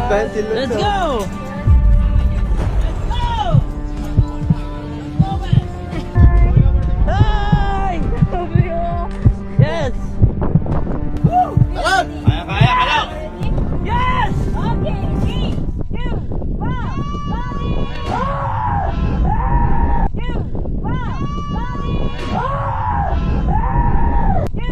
Let's go! Ay! Yes! Kaya, kaya! Yes! Okay, 3, 2, 1, body! 2, 1, body! 2,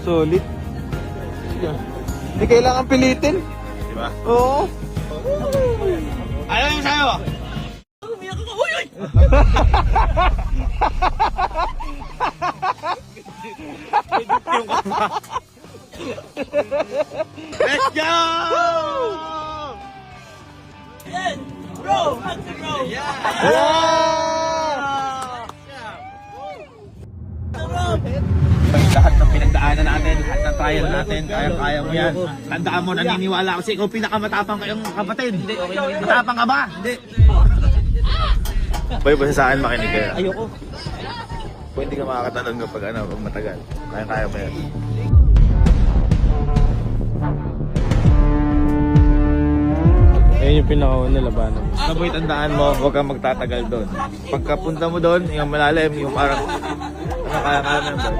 Solid. Hindi kailangan pilitin. Diba? Oo. Ayaw yung sa'yo! Umiyak ako! Uy! Uy! Yung kama. Let's go! Yes! Bro! That's the bro! Lahat ng pinagdaanan natin, lahat ng trial natin, kaya mo yan. Tandaan mo, naniniwala ako kasi ikaw pinakamatapang kayong kapatid. Matapang ka ba? Hindi. Boy, basta sa akin makinig kayo. Ayoko. Kung hindi ka makakatalon kapag pag matagal, kaya mo yan. Ayun yung pinakauna labanan. Basta boy, tandaan mo, huwag kang magtatagal doon. Pagkapunta mo doon, yung malalim, yung parang, kaya mo yan, boy.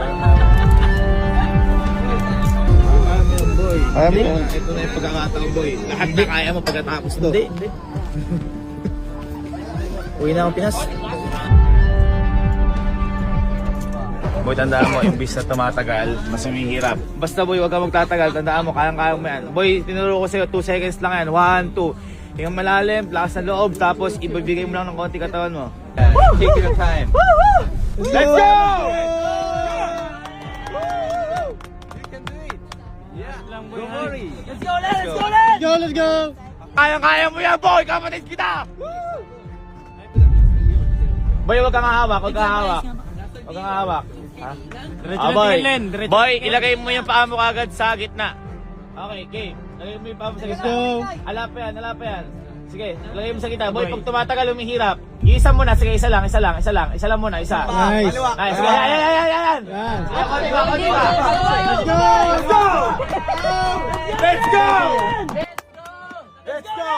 Kaya mo yan. Ito na yung pagkakataon, boy. Lahat na kaya mo pagkatapos doon. Hindi. Uwi na akong Pinas. Boy, tandaan mo, imbis na tumatagal, mas humihirap. Basta boy, huwag kang magtatagal, tandaan mo, kayang-kaya mo yan. Boy, tinuro ko sa'yo, 2 seconds lang yan. 1, 2. Yung malalim, lakas ng loob, tapos ibibigay mo lang ng konti katawan mo. Take your time. Let's go! You can do it. Yeah. Don't worry. Let's go, let's go, let's go! Let's go! Kayang-kaya mo yan, boy! Kapatid kita! Boy, huwag kang hawak, huwag kang hawak. Huwag kang hawak. Ha? Boy. Boy, ilagay mo yung paa mo kagad sa gitna. Okay, game. Lagay mo yung paa mo sa gitna. Ala pa yan. Sige, lagay mo sa gitna. Boy, pag tumatagal, humihirap. Isa muna, sige, isa lang muna, isa. Nice. Nice, sige, yan. Sige, konti ba. Let's go! Let's go! Let's go!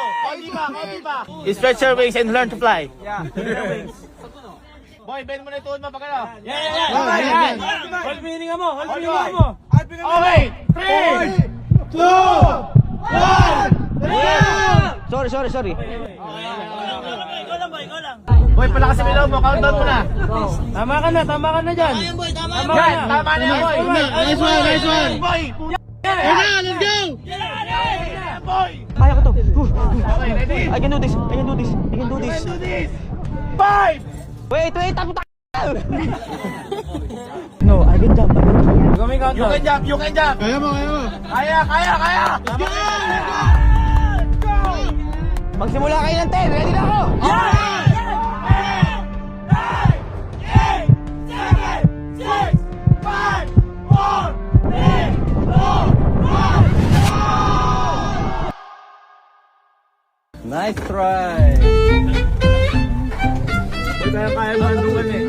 Konti pa. Stretch your wings and learn to fly. Yeah. Boy, bend mo na yung tuhod mo pag ano. Yan! Hold meaning mo! Hold meaning mo! Okay, 3, 2, 1, Sorry. Ikaw lang. Boy, palakasin mo yung loob mo. Countdown mo na. Tama ka na dyan! Tama na yan, boy. Nice one! Boy! Let's go! Boy! Kaya ko to! Okay, ready? I can do this! 5! Wait! Tapo No, I can jump. You can jump! Kaya mo! Kaya! Magsimula kayo ng 10! Ready na ako! Nice try! Kaya mo handungan eh.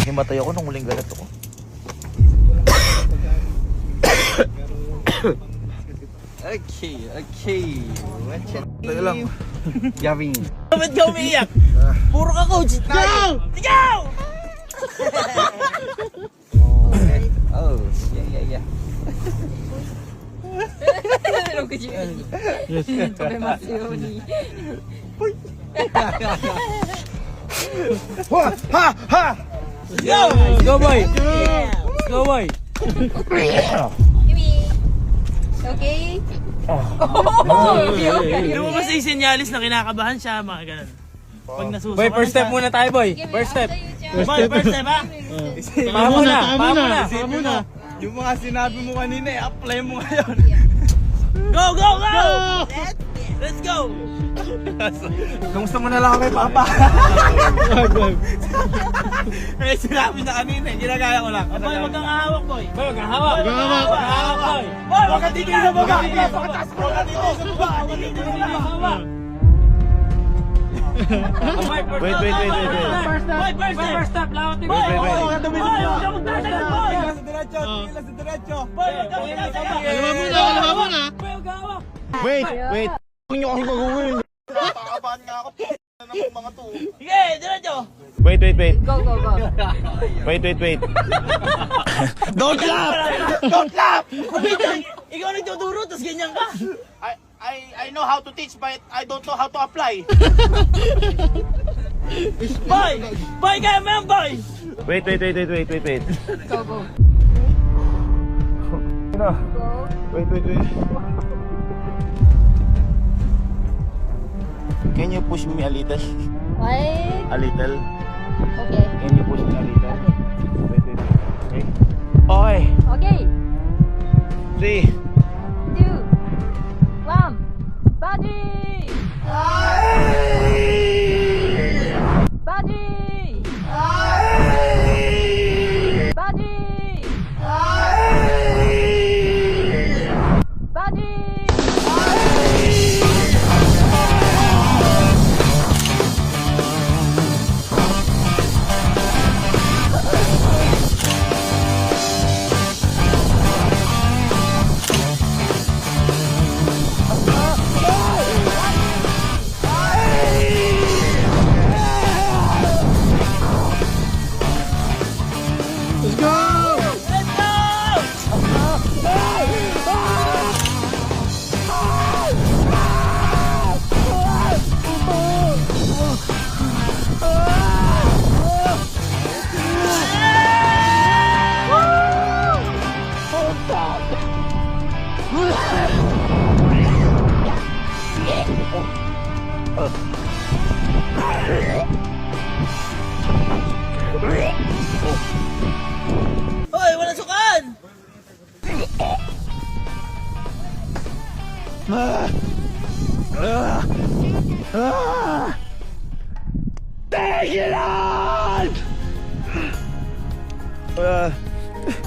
Himatay ako nung huling galat ako. Okay. Tayo lang. Gavin. Ba't ka umiiyak? Puro ka coach! Go! Oh, yeah. 60飛べますように。 Let's go, boy! Let's go, boy! Okay? Hindi mo ba sa isenyalis na kinakabahan siya, mga ganun? Pag nasuso boy, first step muna tayo, boy. First step. Boy, first step, ha? Paa muna. Yung mga sinabi mo kanina, apply mo ngayon. Go! Let's go! Kumusta mo na lang kay Papa? Eh, sinabi na kanina, ginagaya ko lang. Boy, wag kang hahawak, boy. Boy, wag kang hawak. Boy, wag kang titigil sa baba. Wag kang titigil sa baba. Wait. First step. Lawat ni boy. Wait. Boy, wag kang magtagal, boy. Sa diretso. Boy, wag kang magtagal. Kalma muna. Boy, wag kang hawak. Wait. Huwag niyo kasi mag-uwin. Pakakabahan nga ako. Ng mga to. Sige, diretso. Wait. Go. Wait. Don't clap! Ikaw nagtuturo, tapos ganyan ka. I know how to teach, but I don't know how to apply. Boy, kaya mo yan, boy. Wait. Go. Ano? Wait. Can you push me a little? Wait. A little? Okay. Can you push me a little? Wait. Okay. Okay. Okay. 3. 2, 1. Budgie! Budgie! Budgie! Budgie! Hoy, wala sukan! Take it on!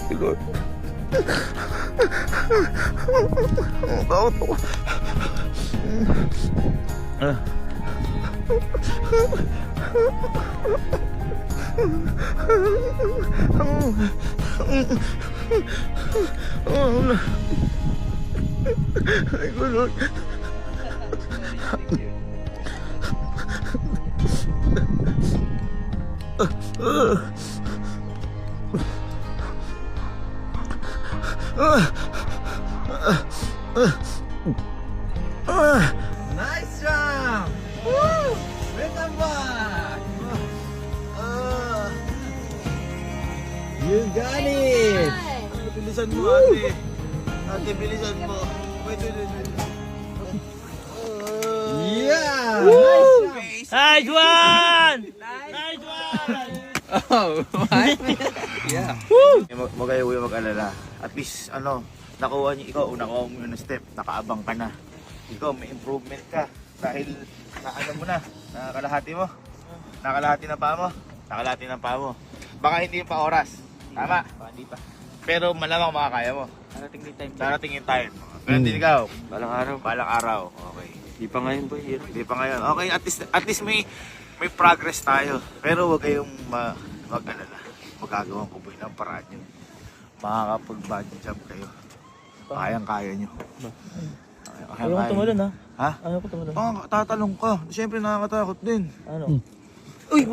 Siguro. Bakit ako? Ay, gulot. Nice jump! Woo! Welcome back! You got it! Bilisan mo, ate. Ate, bilisan mo. Wait. Yeah! Nice jump! Nice one! Oh, what? Yeah. Huwag kayo mag-alala. At least, nakuha mo yung step, nakaabang ka na. Ikaw, may improvement ka. Dahil, nakalahati na paa mo. Baka hindi pa oras. Tama? Hindi pa. Pero malamang makakaya mo. Darating yung time. Pero din ikaw. Balang araw. Okay. Di pa ngayon, boy. Hindi pa ngayon. Okay, at least may progress tayo. Pero huwag kayong mag-alala. Magagawa ko boy ng paraan yun. Makakapag-bungee jump kayo. Kayang-kaya nyo. Ayaw ko tumalon, ha? Ha? Ayaw ko tumalon. Tatalong ka. Siyempre nakakatakot din. Ano? Uy,